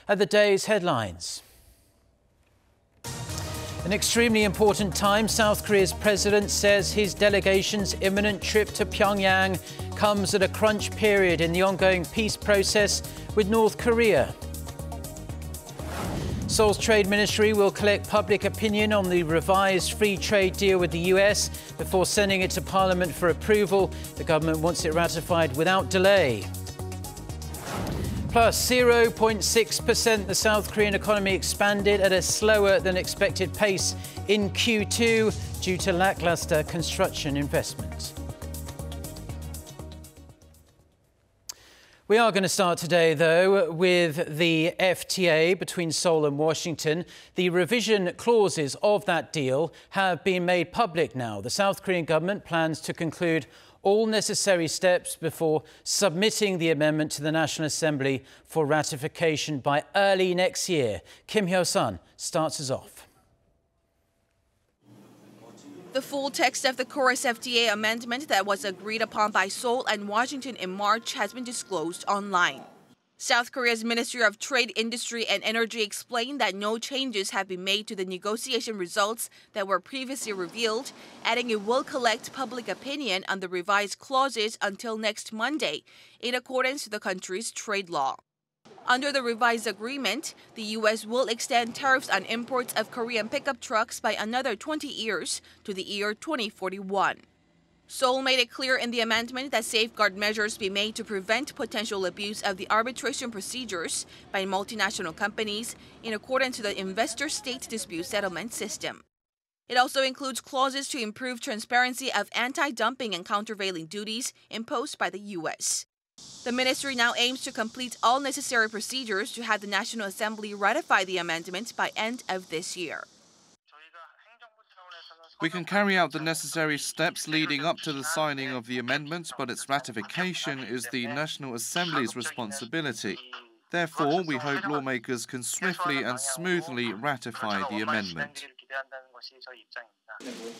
At the day's headlines. An extremely important time. South Korea's president says his delegation's imminent trip to Pyongyang comes at a crunch period in the ongoing peace process with North Korea. Seoul's Trade Ministry will collect public opinion on the revised free trade deal with the US before sending it to Parliament for approval. The government wants it ratified without delay. Plus 0.6%, the South Korean economy expanded at a slower than expected pace in Q2 due to lackluster construction investment. We are going to start today, though, with the FTA between Seoul and Washington. The revision clauses of that deal have been made public now. The South Korean government plans to conclude all necessary steps before submitting the amendment to the Nat'l Assembly for ratification by early next year. Kim Hyo-sun starts us off. The full text of the KORUS FTA amendment that was agreed upon by Seoul and Washington in March has been disclosed online. South Korea's Ministry of Trade, Industry and Energy explained that no changes have been made to the negotiation results that were previously revealed, adding it will collect public opinion on the revised clauses until next Monday, in accordance to the country's trade law. Under the revised agreement, the U.S. will extend tariffs on imports of Korean pickup trucks by another 20 years to the year 2041. Seoul made it clear in the amendment that safeguard measures be made to prevent potential abuse of the arbitration procedures by multinational companies in accordance to the investor-state dispute settlement system. It also includes clauses to improve transparency of anti-dumping and countervailing duties imposed by the U.S. The ministry now aims to complete all necessary procedures to have the National Assembly ratify the amendment by end of this year. We can carry out the necessary steps leading up to the signing of the amendment, but its ratification is the National Assembly's responsibility. Therefore, we hope lawmakers can swiftly and smoothly ratify the amendment.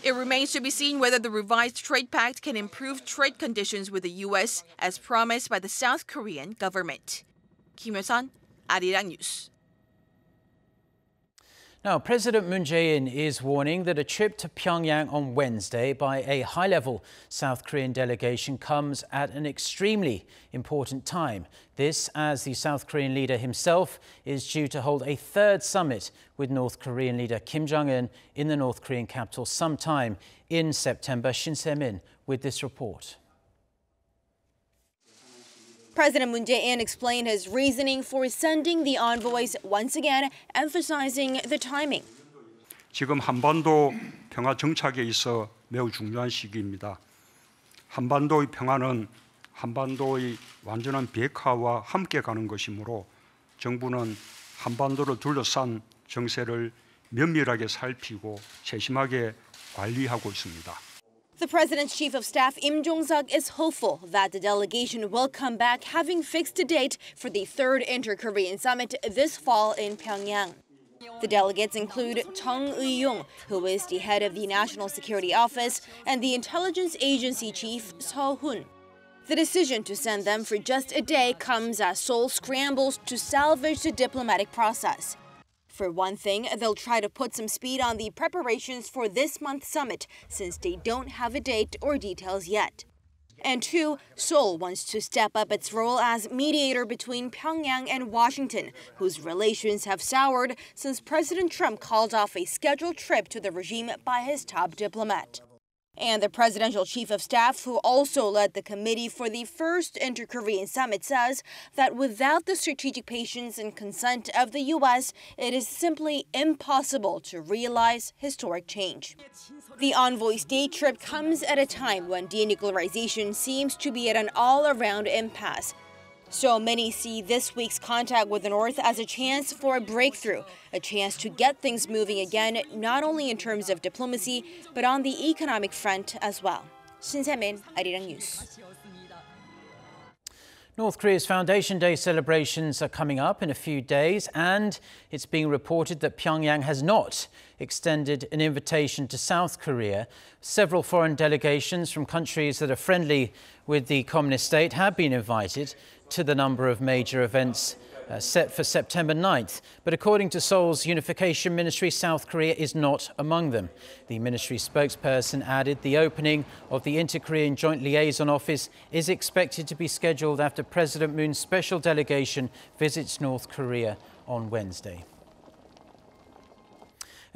It remains to be seen whether the revised trade pact can improve trade conditions with the U.S. as promised by the South Korean government. Kim Hyo-sun, Arirang News. Now, President Moon Jae-in is warning that a trip to Pyongyang on Wednesday by a high-level South Korean delegation comes at an extremely important time. This as the South Korean leader himself is due to hold a third summit with North Korean leader Kim Jong-un in the North Korean capital sometime in September. Shin Se-min with this report. President Moon Jae-in explained his reasoning for sending the envoys, once again emphasizing the timing. 지금 한반도 평화 정착에 있어 매우 중요한 시기입니다. 한반도의 평화는 한반도의 완전한 비핵화와 함께 가는 것이므로 정부는 한반도를 둘러싼 정세를 면밀하게 살피고 세심하게 관리하고 있습니다. The president's chief of staff, Im Jong-suk, is hopeful that the delegation will come back, having fixed a date for the third inter-Korean summit this fall in Pyongyang. The delegates include Chung Eui-yong, who is the head of the National Security Office, and the intelligence agency chief, Seo Hun. The decision to send them for just a day comes as Seoul scrambles to salvage the diplomatic process. For one thing, they'll try to put some speed on the preparations for this month's summit, since they don't have a date or details yet. And two, Seoul wants to step up its role as mediator between Pyongyang and Washington, whose relations have soured since President Trump called off a scheduled trip to the regime by his top diplomat. And the presidential chief of staff, who also led the committee for the first inter-Korean summit, says that without the strategic patience and consent of the U.S., it is simply impossible to realize historic change. The envoy's day trip comes at a time when denuclearization seems to be at an all-around impasse. So many see this week's contact with the North as a chance for a breakthrough, a chance to get things moving again, not only in terms of diplomacy, but on the economic front as well. Shin Se-min, Arirang News. North Korea's Foundation Day celebrations are coming up in a few days, and it's being reported that Pyongyang has not extended an invitation to South Korea. Several foreign delegations from countries that are friendly with the communist state have been invited to the number of major events set for September 9th. But according to Seoul's Unification Ministry, South Korea is not among them. The ministry spokesperson added the opening of the Inter-Korean Joint Liaison Office is expected to be scheduled after President Moon's special delegation visits North Korea on Wednesday.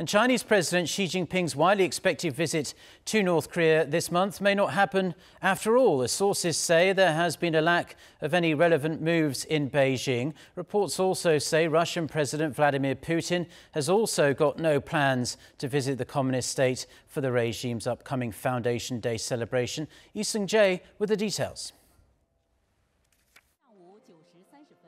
And Chinese President Xi Jinping's widely expected visit to North Korea this month may not happen after all, as sources say there has been a lack of any relevant moves in Beijing. Reports also say Russian President Vladimir Putin has also got no plans to visit the communist state for the regime's upcoming Foundation Day celebration. Lee Seung-jae with the details.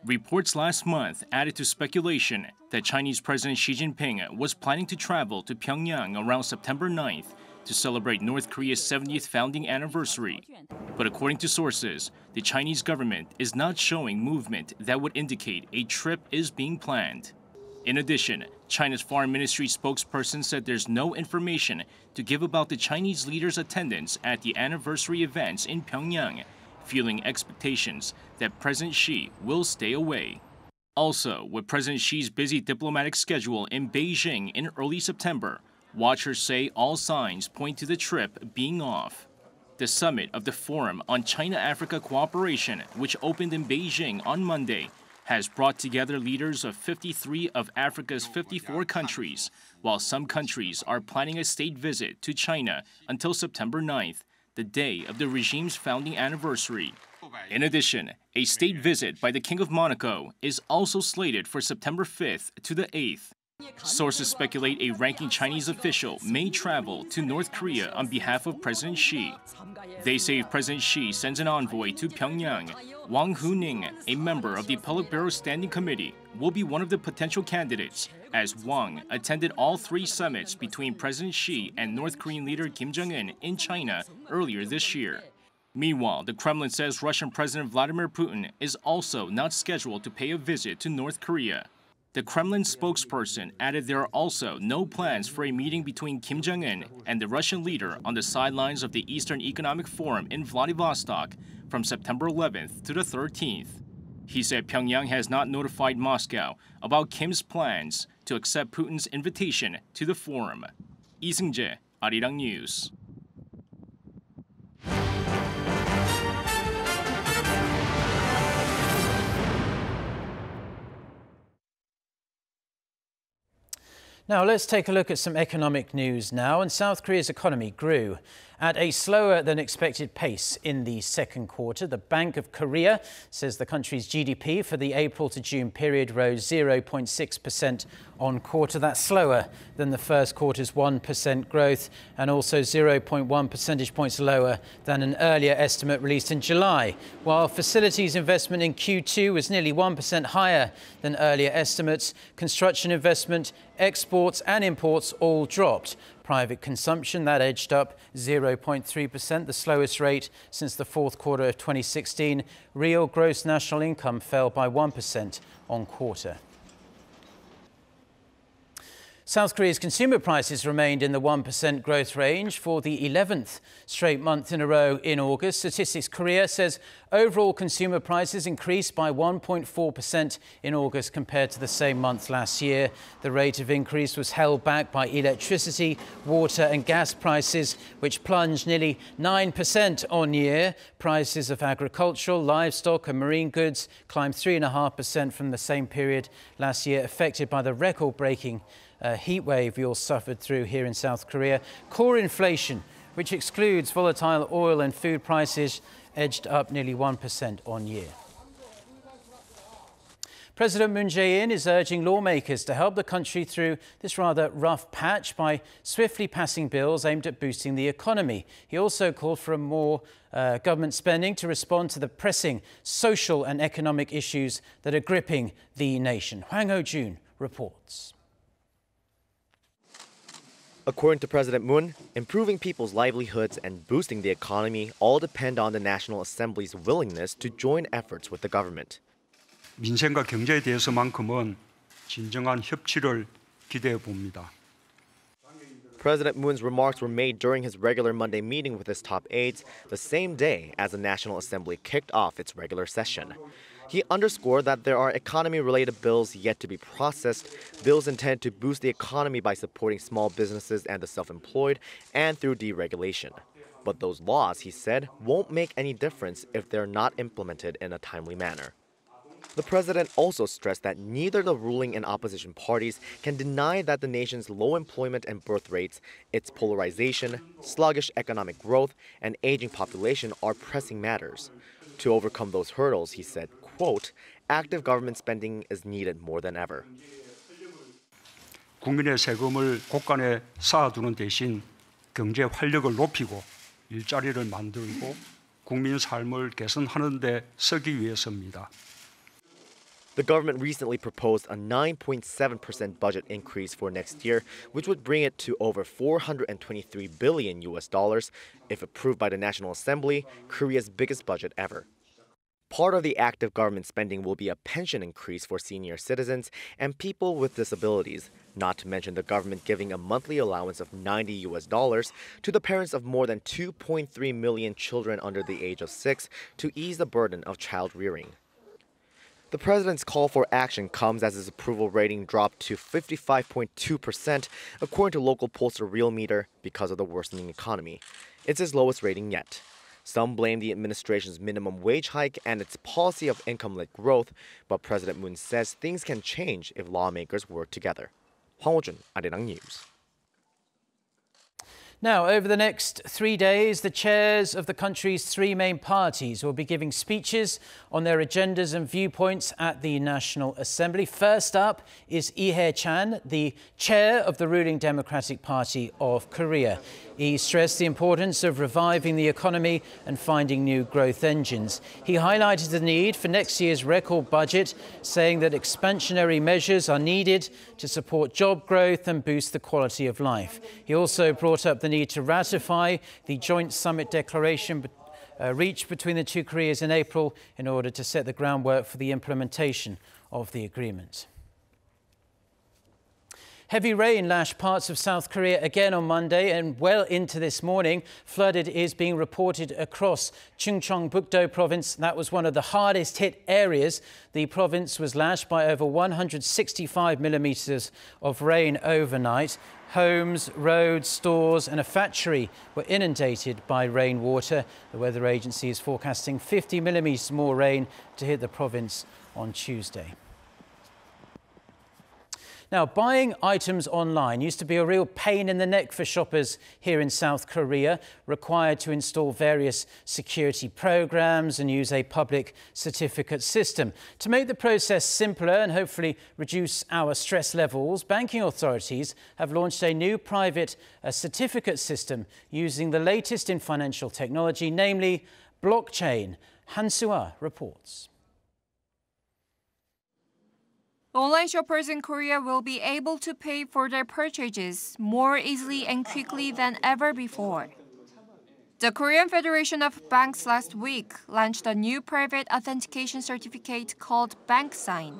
Reports last month added to speculation that Chinese President Xi Jinping was planning to travel to Pyongyang around September 9th to celebrate North Korea's 70th founding anniversary. But according to sources, the Chinese government is not showing movement that would indicate a trip is being planned. In addition, China's foreign ministry spokesperson said there's no information to give about the Chinese leader's attendance at the anniversary events in Pyongyang, fueling expectations that President Xi will stay away. Also, with President Xi's busy diplomatic schedule in Beijing in early September, watchers say all signs point to the trip being off. The summit of the Forum on China-Africa Cooperation, which opened in Beijing on Monday, has brought together leaders of 53 of Africa's 54 countries, while some countries are planning a state visit to China until September 9th, the day of the regime's founding anniversary. In addition, a state visit by the King of Monaco is also slated for September 5th to the 8th. Sources speculate a ranking Chinese official may travel to North Korea on behalf of President Xi. They say if President Xi sends an envoy to Pyongyang, Wang Huning, a member of the Politburo Standing Committee, will be one of the potential candidates, as Wang attended all three summits between President Xi and North Korean leader Kim Jong-un in China earlier this year. Meanwhile, the Kremlin says Russian President Vladimir Putin is also not scheduled to pay a visit to North Korea. The Kremlin spokesperson added there are also no plans for a meeting between Kim Jong-un and the Russian leader on the sidelines of the Eastern Economic Forum in Vladivostok from September 11th to the 13th. He said Pyongyang has not notified Moscow about Kim's plans to accept Putin's invitation to the forum. Lee Seung-jae, Arirang News. Now let's take a look at some economic news now. And South Korea's economy grew at a slower than expected pace in the second quarter. The Bank of Korea says the country's GDP for the April to June period rose 0.6% on quarter. That's slower than the first quarter's 1% growth and also 0.1 percentage points lower than an earlier estimate released in July. While facilities investment in Q2 was nearly 1% higher than earlier estimates, construction investment, exports and imports all dropped. Private consumption, that edged up 0.3%, the slowest rate since the fourth quarter of 2016. Real gross national income fell by 1% on quarter. South Korea's consumer prices remained in the 1% growth range for the 11th straight month in a row in August. Statistics Korea says overall consumer prices increased by 1.4% in August compared to the same month last year. The rate of increase was held back by electricity, water and gas prices, which plunged nearly 9% on year. Prices of agricultural, livestock and marine goods climbed 3.5% from the same period last year, affected by the record-breaking heat wave we all suffered through here in South Korea. Core inflation, which excludes volatile oil and food prices, edged up nearly 1% on year. President Moon Jae-in is urging lawmakers to help the country through this rather rough patch by swiftly passing bills aimed at boosting the economy. He also called for more government spending to respond to the pressing social and economic issues that are gripping the nation. Hwang Ho-jun reports. According to President Moon, improving people's livelihoods and boosting the economy all depend on the National Assembly's willingness to join efforts with the government. 민생과 경제에 대해서만큼은 진정한 협치를 기대해 봅니다. President Moon's remarks were made during his regular Monday meeting with his top aides, the same day as the National Assembly kicked off its regular session. He underscored that there are economy-related bills yet to be processed, bills intended to boost the economy by supporting small businesses and the self-employed, and through deregulation. But those laws, he said, won't make any difference if they're not implemented in a timely manner. The president also stressed that neither the ruling and opposition parties can deny that the nation's low employment and birth rates, its polarization, sluggish economic growth, and aging population are pressing matters. To overcome those hurdles, he said, quote, active government spending is needed more than ever. 국민의 세금을 곳간에 쌓아두는 대신 경제 활력을 높이고 일자리를 만들고 국민 삶을 개선하는 데 쓰기 위해서입니다. The government recently proposed a 9.7% budget increase for next year, which would bring it to over $423 billion if approved by the Nat'l Assembly, Korea's biggest budget ever. Part of the active government spending will be a pension increase for senior citizens and people with disabilities, not to mention the government giving a monthly allowance of $90 to the parents of more than 2.3 million children under the age of 6 to ease the burden of child rearing. The president's call for action comes as his approval rating dropped to 55.2%, according to local pollster Realmeter, because of the worsening economy. It's his lowest rating yet. Some blame the administration's minimum wage hike and its policy of income-led growth, but President Moon says things can change if lawmakers work together. Hwang Ho-jun, Arirang News. Now, over the next 3 days, the chairs of the country's three main parties will be giving speeches on their agendas and viewpoints at the National Assembly. First up is Lee Hae-chan, the chair of the ruling Democratic Party of Korea. He stressed the importance of reviving the economy and finding new growth engines. He highlighted the need for next year's record budget, saying that expansionary measures are needed to support job growth and boost the quality of life. He also brought up the need to ratify the joint summit declaration reached between the two Koreas in April in order to set the groundwork for the implementation of the agreement. Heavy rain lashed parts of South Korea again on Monday, and well into this morning, flooded is being reported across Chungcheongbuk-do Province. That was one of the hardest hit areas. The province was lashed by over 165 millimeters of rain overnight. Homes, roads, stores and a factory were inundated by rainwater. The weather agency is forecasting 50 millimeters more rain to hit the province on Tuesday. Now, buying items online used to be a real pain in the neck for shoppers here in South Korea, required to install various security programs and use a public certificate system. To make the process simpler and hopefully reduce our stress levels, banking authorities have launched a new private certificate system using the latest in financial technology, namely blockchain. Han Soo-ah reports. Online shoppers in Korea will be able to pay for their purchases more easily and quickly than ever before. The Korean Federation of Banks last week launched a new private authentication certificate called BankSign.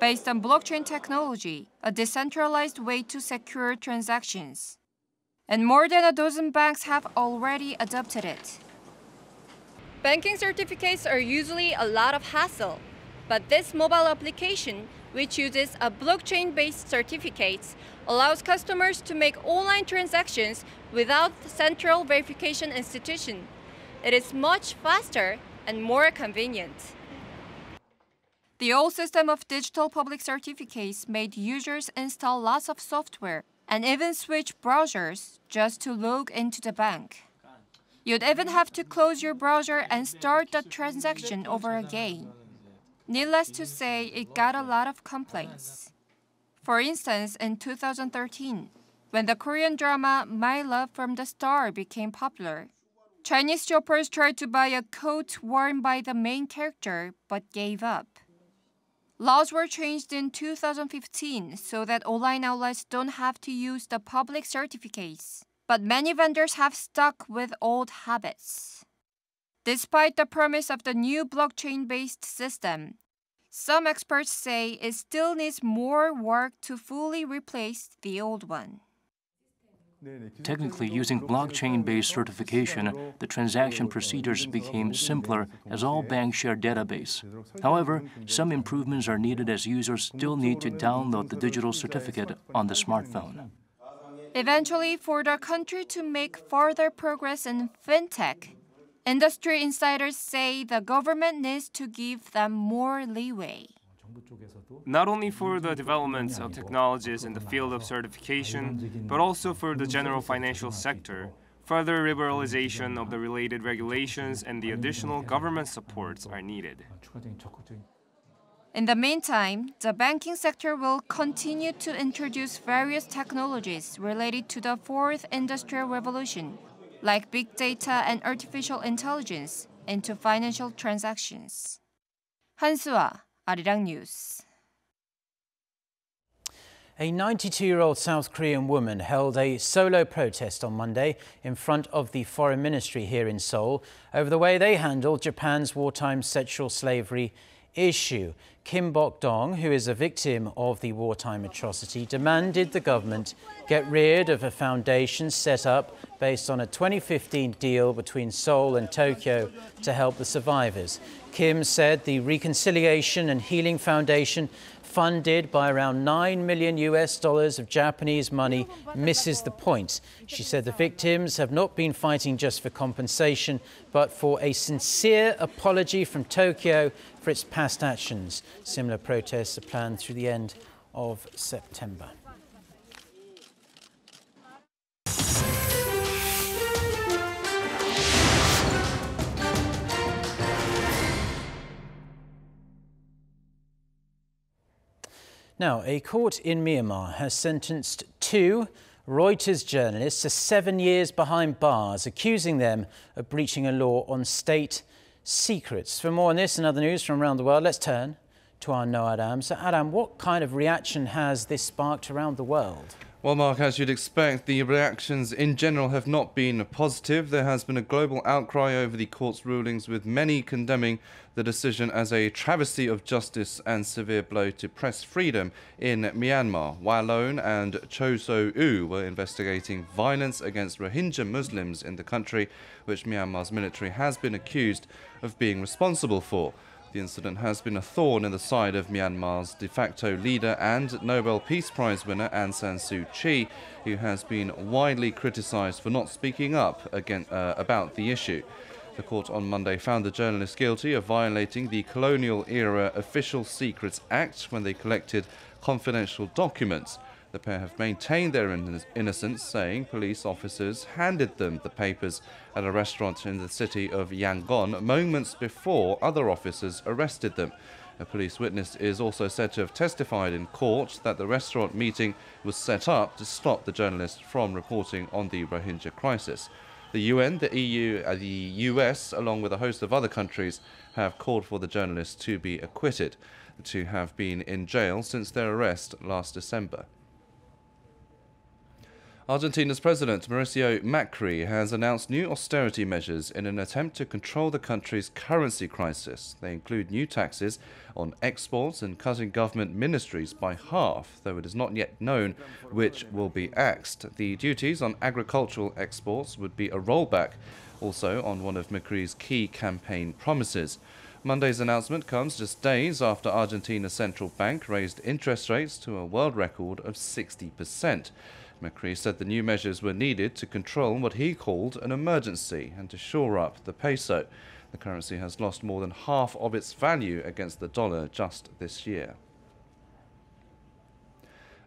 Based on blockchain technology, a decentralized way to secure transactions. And more than a dozen banks have already adopted it. Banking certificates are usually a lot of hassle, but this mobile application, which uses a blockchain-based certificates, allows customers to make online transactions without the central verification institution. It is much faster and more convenient. The old system of digital public certificates made users install lots of software and even switch browsers just to log into the bank. You'd even have to close your browser and start the transaction over again. Needless to say, it got a lot of complaints. For instance, in 2013, when the Korean drama My Love from the Star became popular, Chinese shoppers tried to buy a coat worn by the main character but gave up. Laws were changed in 2015 so that online outlets don't have to use the public certificates, but many vendors have stuck with old habits. Despite the promise of the new blockchain-based system, some experts say it still needs more work to fully replace the old one. Technically, using blockchain-based certification, the transaction procedures became simpler as all banks share database. However, some improvements are needed as users still need to download the digital certificate on the smartphone. Eventually, for the country to make further progress in fintech, industry insiders say the government needs to give them more leeway. Not only for the development of technologies in the field of certification, but also for the general financial sector, further liberalization of the related regulations and the additional government supports are needed. In the meantime, the banking sector will continue to introduce various technologies related to the fourth industrial revolution, like big data and artificial intelligence, into financial transactions. 한수아, Arirang News. A 92-year-old South Korean woman held a solo protest on Monday in front of the Foreign Ministry here in Seoul over the way they handled Japan's wartime sexual slavery issue. Kim Bok-dong, who is a victim of the wartime atrocity, demanded the government get rid of a foundation set up based on a 2015 deal between Seoul and Tokyo to help the survivors. Kim said the Reconciliation and Healing Foundation, funded by around $9 million of Japanese money, misses the point. She said the victims have not been fighting just for compensation, but for a sincere apology from Tokyo for its past actions. Similar protests are planned through the end of September. Now, a court in Myanmar has sentenced 2 Reuters journalists to 7 years behind bars, accusing them of breaching a law on state secrets. For more on this and other news from around the world, let's turn to our Noah Adam. So, Adam, what kind of reaction has this sparked around the world? Well, Mark, as you'd expect, the reactions in general have not been positive. There has been a global outcry over the court's rulings, with many condemning the decision as a travesty of justice and severe blow to press freedom in Myanmar. Walone and Cho So-u were investigating violence against Rohingya Muslims in the country, which Myanmar's military has been accused of being responsible for. The incident has been a thorn in the side of Myanmar's de facto leader and Nobel Peace Prize winner Aung San Suu Kyi, who has been widely criticised for not speaking up about the issue. The court on Monday found the journalists guilty of violating the colonial-era Official Secrets Act when they collected confidential documents. The pair have maintained their innocence, saying police officers handed them the papers at a restaurant in the city of Yangon moments before other officers arrested them. A police witness is also said to have testified in court that the restaurant meeting was set up to stop the journalists from reporting on the Rohingya crisis. The UN, the EU, the US, along with a host of other countries, have called for the journalists to be acquitted. The two have been in jail since their arrest last December. Argentina's President Mauricio Macri has announced new austerity measures in an attempt to control the country's currency crisis. They include new taxes on exports and cutting government ministries by half, though it is not yet known which will be axed. The duties on agricultural exports would be a rollback, also on one of Macri's key campaign promises. Monday's announcement comes just days after Argentina's central bank raised interest rates to a world record of 60%. Macri said the new measures were needed to control what he called an emergency and to shore up the peso. The currency has lost more than half of its value against the dollar just this year.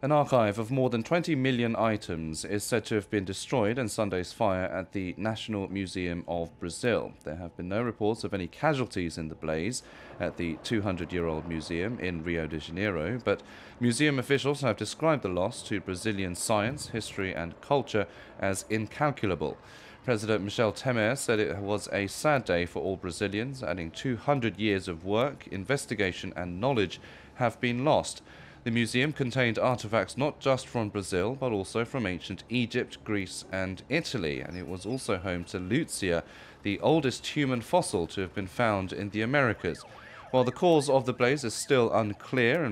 An archive of more than 20 million items is said to have been destroyed in Sunday's fire at the National Museum of Brazil. There have been no reports of any casualties in the blaze at the 200-year-old museum in Rio de Janeiro, but museum officials have described the loss to Brazilian science, history and culture as incalculable. President Michel Temer said it was a sad day for all Brazilians, adding 200 years of work, investigation and knowledge have been lost. The museum contained artifacts not just from Brazil, but also from ancient Egypt, Greece and Italy, and it was also home to Lucia, the oldest human fossil to have been found in the Americas. While the cause of the blaze is still unclear,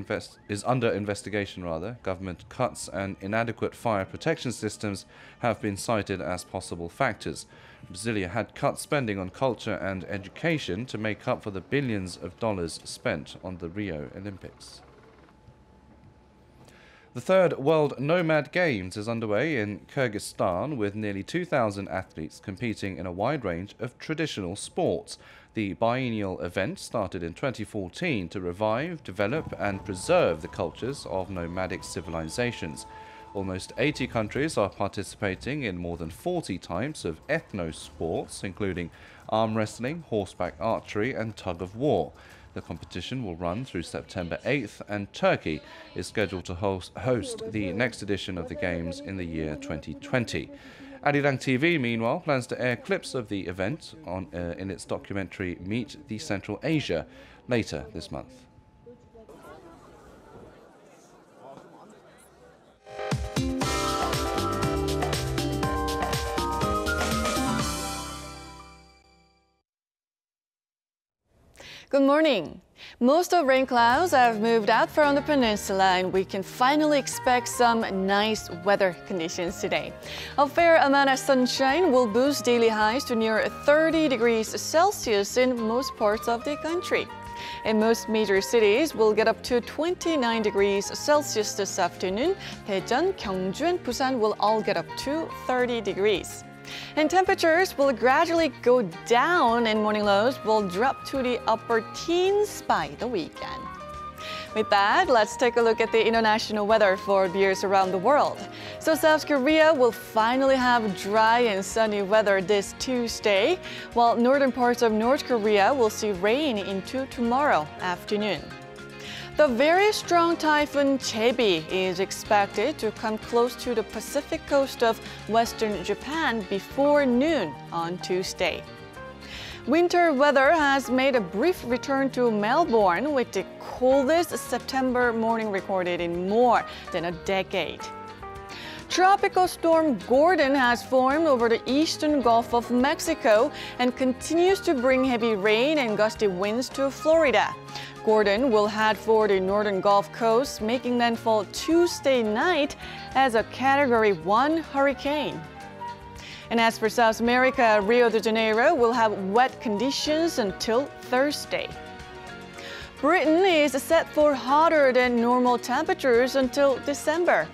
is under investigation, government cuts and inadequate fire protection systems have been cited as possible factors. Brasilia had cut spending on culture and education to make up for the billions of dollars spent on the Rio Olympics. The third World Nomad Games is underway in Kyrgyzstan with nearly 2,000 athletes competing in a wide range of traditional sports. The biennial event started in 2014 to revive, develop and preserve the cultures of nomadic civilizations. Almost 80 countries are participating in more than 40 types of ethno-sports, including arm wrestling, horseback archery and tug-of-war. The competition will run through September 8th, and Turkey is scheduled to host the next edition of the Games in the year 2020. Arirang TV, meanwhile, plans to air clips of the event in its documentary Meet the Central Asia later this month. Good morning. Most of rain clouds have moved out from the peninsula, and we can finally expect some nice weather conditions today. A fair amount of sunshine will boost daily highs to near 30 degrees Celsius in most parts of the country. In most major cities, we'll get up to 29 degrees Celsius this afternoon. Daejeon, Gyeongju, and Busan will all get up to 30 degrees. And temperatures will gradually go down, and morning lows will drop to the upper teens by the weekend. With that, let's take a look at the international weather for viewers around the world. So South Korea will finally have dry and sunny weather this Tuesday, while northern parts of North Korea will see rain into tomorrow afternoon. The very strong typhoon Jebi is expected to come close to the Pacific coast of western Japan before noon on Tuesday. Winter weather has made a brief return to Melbourne with the coldest September morning recorded in more than a decade. Tropical storm Gordon has formed over the eastern Gulf of Mexico and continues to bring heavy rain and gusty winds to Florida. Gordon will head for the northern Gulf Coast, making landfall Tuesday night as a Category 1 hurricane. And as for South America, Rio de Janeiro will have wet conditions until Thursday. Britain is set for hotter than normal temperatures until December.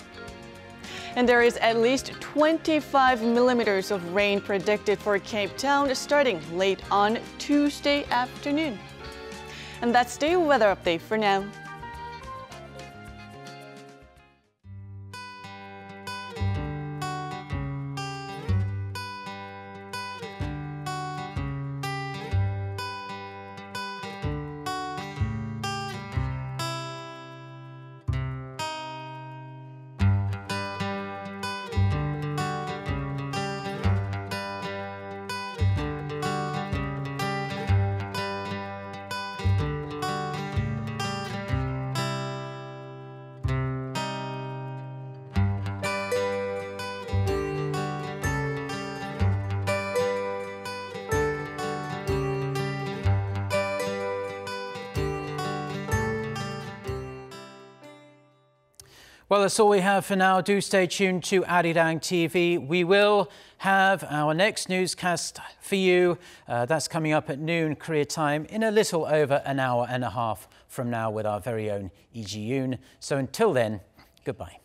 And there is at least 25 millimeters of rain predicted for Cape Town starting late on Tuesday afternoon. And that's the weather update for now. Well, that's all we have for now. Do stay tuned to Arirang TV. We will have our next newscast for you. That's coming up at noon Korea time in a little over an hour and a half from now with our very own Lee Ji-yoon. So until then, goodbye.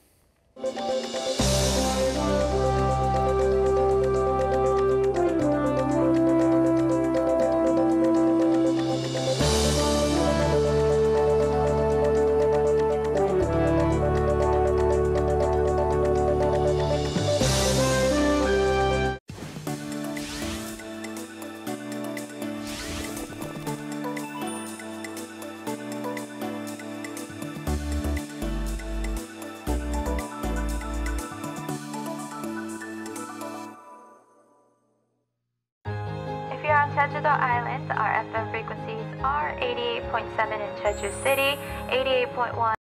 Here on Jeju-do Island, our FM frequencies are 88.7 in Jeju City, 88.1